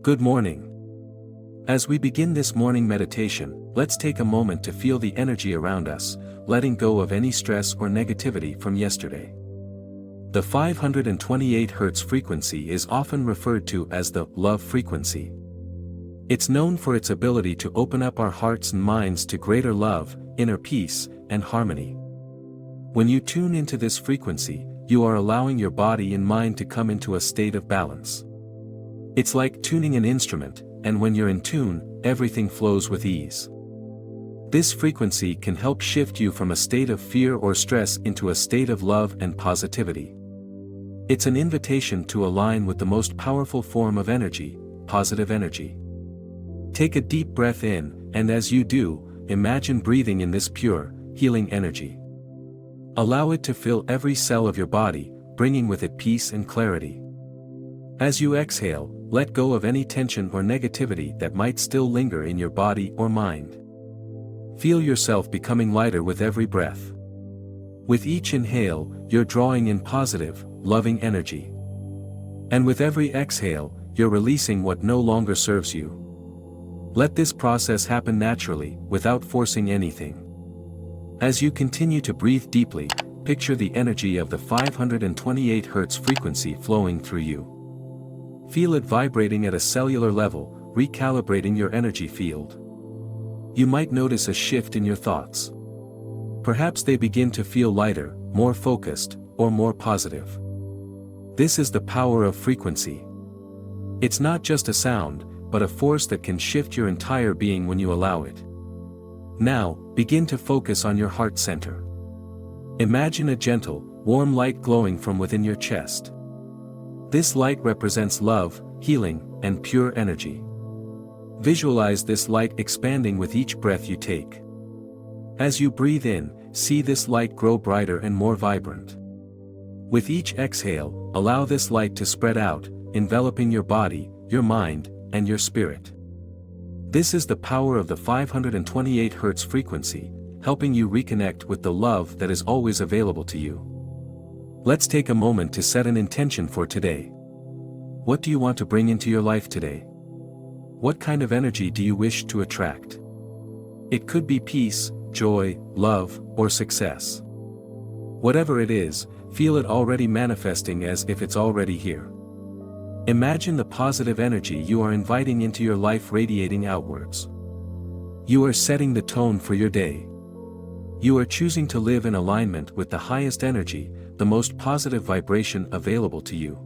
Good morning. As we begin this morning meditation, let's take a moment to feel the energy around us, letting go of any stress or negativity from yesterday. The 528 Hz frequency is often referred to as the love frequency. It's known for its ability to open up our hearts and minds to greater love, inner peace, and harmony. When you tune into this frequency, you are allowing your body and mind to come into a state of balance. It's like tuning an instrument, and when you're in tune, everything flows with ease. This frequency can help shift you from a state of fear or stress into a state of love and positivity. It's an invitation to align with the most powerful form of energy, positive energy. Take a deep breath in, and as you do, imagine breathing in this pure, healing energy. Allow it to fill every cell of your body, bringing with it peace and clarity. As you exhale, let go of any tension or negativity that might still linger in your body or mind. Feel yourself becoming lighter with every breath. With each inhale, you're drawing in positive, loving energy. And with every exhale, you're releasing what no longer serves you. Let this process happen naturally, without forcing anything. As you continue to breathe deeply, picture the energy of the 528 Hz frequency flowing through you. Feel it vibrating at a cellular level, recalibrating your energy field. You might notice a shift in your thoughts. Perhaps they begin to feel lighter, more focused, or more positive. This is the power of frequency. It's not just a sound, but a force that can shift your entire being when you allow it. Now, begin to focus on your heart center. Imagine a gentle, warm light glowing from within your chest. This light represents love, healing, and pure energy. Visualize this light expanding with each breath you take. As you breathe in, see this light grow brighter and more vibrant. With each exhale, allow this light to spread out, enveloping your body, your mind, and your spirit. This is the power of the 528 Hz frequency, helping you reconnect with the love that is always available to you. Let's take a moment to set an intention for today. What do you want to bring into your life today? What kind of energy do you wish to attract? It could be peace, joy, love, or success. Whatever it is, feel it already manifesting as if it's already here. Imagine the positive energy you are inviting into your life radiating outwards. You are setting the tone for your day. You are choosing to live in alignment with the highest energy, the most positive vibration available to you.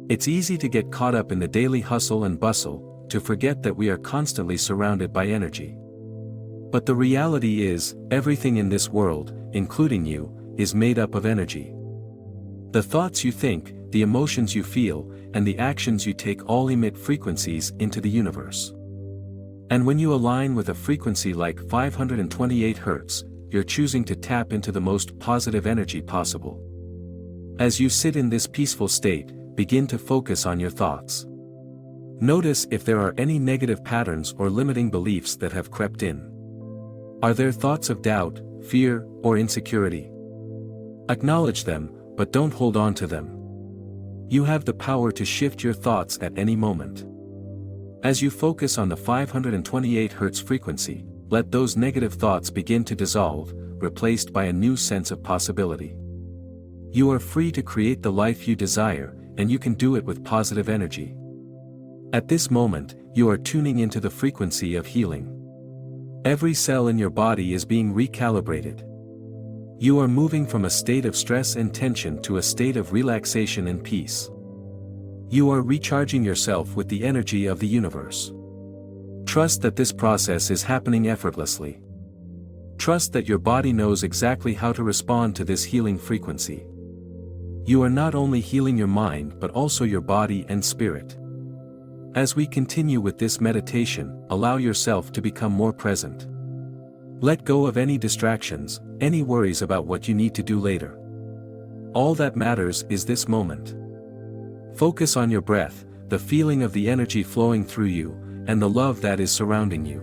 It's easy to get caught up in the daily hustle and bustle, to forget that we are constantly surrounded by energy. But the reality is, everything in this world, including you, is made up of energy. The thoughts you think, the emotions you feel, and the actions you take all emit frequencies into the universe. And when you align with a frequency like 528 Hz, you're choosing to tap into the most positive energy possible. As you sit in this peaceful state, begin to focus on your thoughts. Notice if there are any negative patterns or limiting beliefs that have crept in. Are there thoughts of doubt, fear, or insecurity? Acknowledge them, but don't hold on to them. You have the power to shift your thoughts at any moment. As you focus on the 528 Hz frequency, let those negative thoughts begin to dissolve, replaced by a new sense of possibility. You are free to create the life you desire, and you can do it with positive energy. At this moment, you are tuning into the frequency of healing. Every cell in your body is being recalibrated. You are moving from a state of stress and tension to a state of relaxation and peace. You are recharging yourself with the energy of the universe. Trust that this process is happening effortlessly. Trust that your body knows exactly how to respond to this healing frequency. You are not only healing your mind but also your body and spirit. As we continue with this meditation, allow yourself to become more present. Let go of any distractions, any worries about what you need to do later. All that matters is this moment. Focus on your breath, the feeling of the energy flowing through you, and the love that is surrounding you.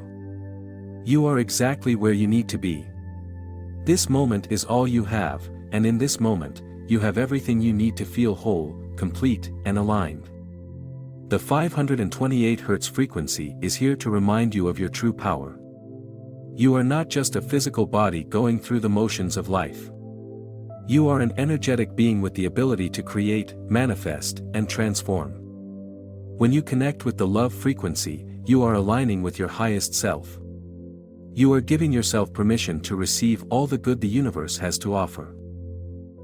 You are exactly where you need to be. This moment is all you have, and in this moment, you have everything you need to feel whole, complete, and aligned. The 528 Hz frequency is here to remind you of your true power. You are not just a physical body going through the motions of life. You are an energetic being with the ability to create, manifest, and transform. When you connect with the love frequency, you are aligning with your highest self. You are giving yourself permission to receive all the good the universe has to offer.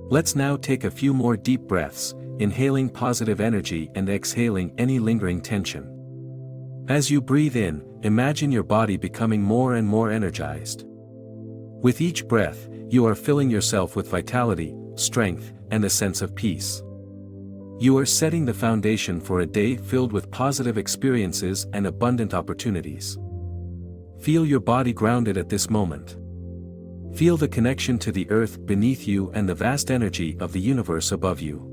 Let's now take a few more deep breaths, inhaling positive energy and exhaling any lingering tension. As you breathe in, imagine your body becoming more and more energized. With each breath, you are filling yourself with vitality, strength, and a sense of peace. You are setting the foundation for a day filled with positive experiences and abundant opportunities. Feel your body grounded at this moment. Feel the connection to the earth beneath you and the vast energy of the universe above you.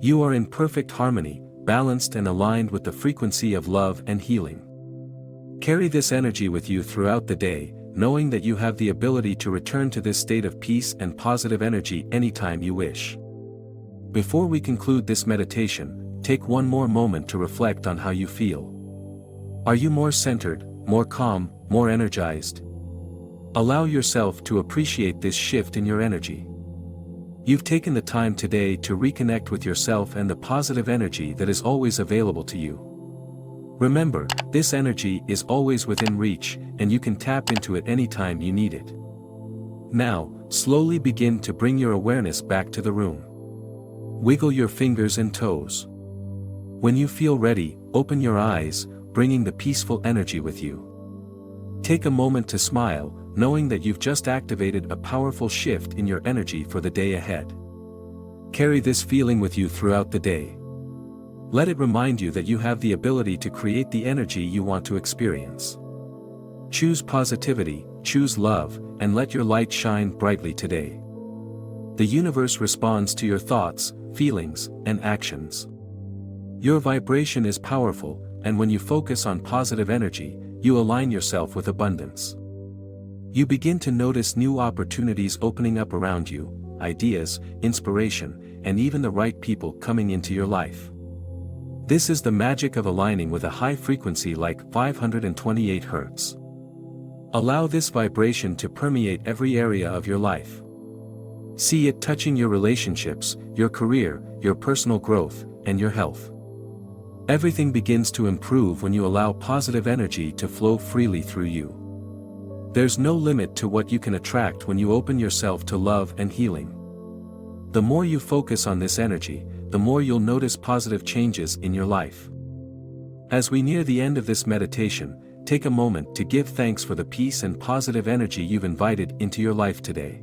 You are in perfect harmony, balanced and aligned with the frequency of love and healing. Carry this energy with you throughout the day, knowing that you have the ability to return to this state of peace and positive energy anytime you wish. Before we conclude this meditation, take one more moment to reflect on how you feel. Are you more centered, more calm, more energized? Allow yourself to appreciate this shift in your energy. You've taken the time today to reconnect with yourself and the positive energy that is always available to you. Remember, this energy is always within reach, and you can tap into it anytime you need it. Now, slowly begin to bring your awareness back to the room. Wiggle your fingers and toes. When you feel ready, open your eyes, bringing the peaceful energy with you. Take a moment to smile, knowing that you've just activated a powerful shift in your energy for the day ahead. Carry this feeling with you throughout the day. Let it remind you that you have the ability to create the energy you want to experience. Choose positivity, choose love, and let your light shine brightly today. The universe responds to your thoughts, feelings, and actions. Your vibration is powerful, and when you focus on positive energy, you align yourself with abundance. You begin to notice new opportunities opening up around you, ideas, inspiration, and even the right people coming into your life. This is the magic of aligning with a high frequency like 528 Hz. Allow this vibration to permeate every area of your life. See it touching your relationships, your career, your personal growth, and your health. Everything begins to improve when you allow positive energy to flow freely through you. There's no limit to what you can attract when you open yourself to love and healing. The more you focus on this energy, the more you'll notice positive changes in your life. As we near the end of this meditation, take a moment to give thanks for the peace and positive energy you've invited into your life today.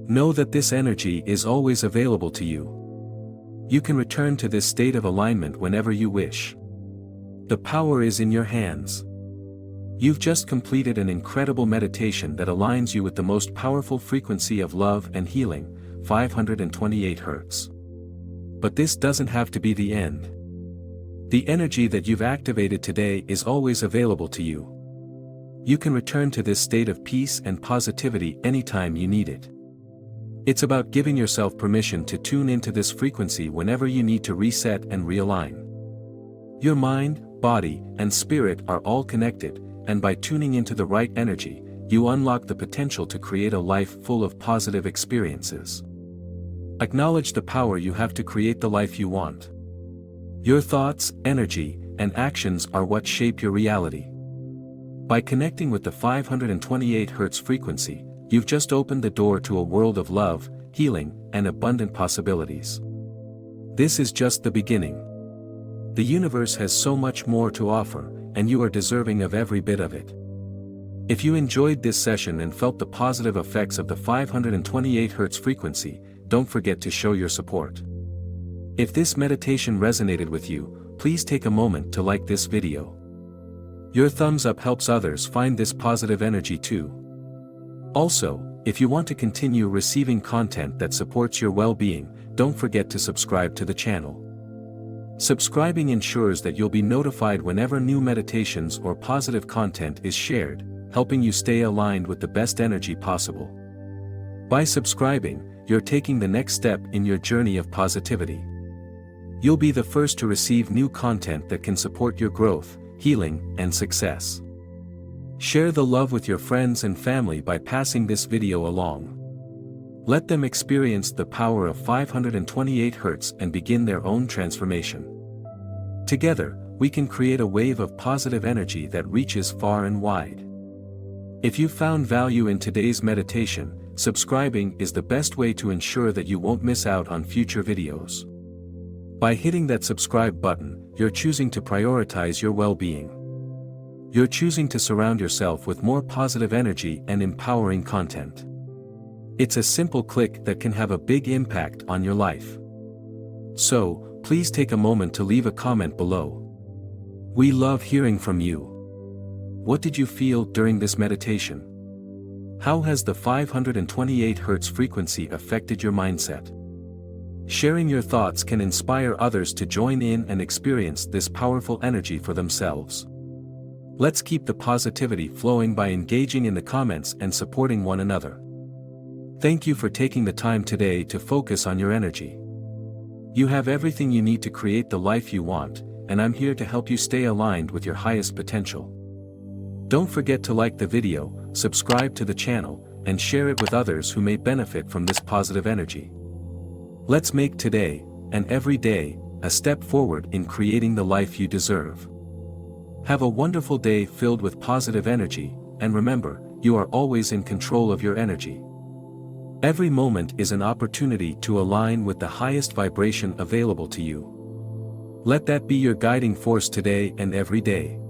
Know that this energy is always available to you. You can return to this state of alignment whenever you wish. The power is in your hands. You've just completed an incredible meditation that aligns you with the most powerful frequency of love and healing, 528 Hz. But this doesn't have to be the end. The energy that you've activated today is always available to you. You can return to this state of peace and positivity anytime you need it. It's about giving yourself permission to tune into this frequency whenever you need to reset and realign. Your mind, body, and spirit are all connected, and by tuning into the right energy, you unlock the potential to create a life full of positive experiences. Acknowledge the power you have to create the life you want. Your thoughts, energy, and actions are what shape your reality. By connecting with the 528 Hz frequency, you've just opened the door to a world of love, healing, and abundant possibilities. This is just the beginning. The universe has so much more to offer, and you are deserving of every bit of it. If you enjoyed this session and felt the positive effects of the 528 Hz frequency, don't forget to show your support. If this meditation resonated with you, please take a moment to like this video. Your thumbs up helps others find this positive energy too. Also, if you want to continue receiving content that supports your well-being, don't forget to subscribe to the channel. Subscribing ensures that you'll be notified whenever new meditations or positive content is shared, helping you stay aligned with the best energy possible. By subscribing, you're taking the next step in your journey of positivity. You'll be the first to receive new content that can support your growth, healing, and success. Share the love with your friends and family by passing this video along. Let them experience the power of 528 Hz and begin their own transformation. Together, we can create a wave of positive energy that reaches far and wide. If you found value in today's meditation, subscribing is the best way to ensure that you won't miss out on future videos. By hitting that subscribe button, you're choosing to prioritize your well-being. You're choosing to surround yourself with more positive energy and empowering content. It's a simple click that can have a big impact on your life. So, please take a moment to leave a comment below. We love hearing from you. What did you feel during this meditation? How has the 528 Hz frequency affected your mindset? Sharing your thoughts can inspire others to join in and experience this powerful energy for themselves. Let's keep the positivity flowing by engaging in the comments and supporting one another. Thank you for taking the time today to focus on your energy. You have everything you need to create the life you want, and I'm here to help you stay aligned with your highest potential. Don't forget to like the video, subscribe to the channel, and share it with others who may benefit from this positive energy. Let's make today, and every day, a step forward in creating the life you deserve. Have a wonderful day filled with positive energy, and remember, you are always in control of your energy. Every moment is an opportunity to align with the highest vibration available to you. Let that be your guiding force today and every day.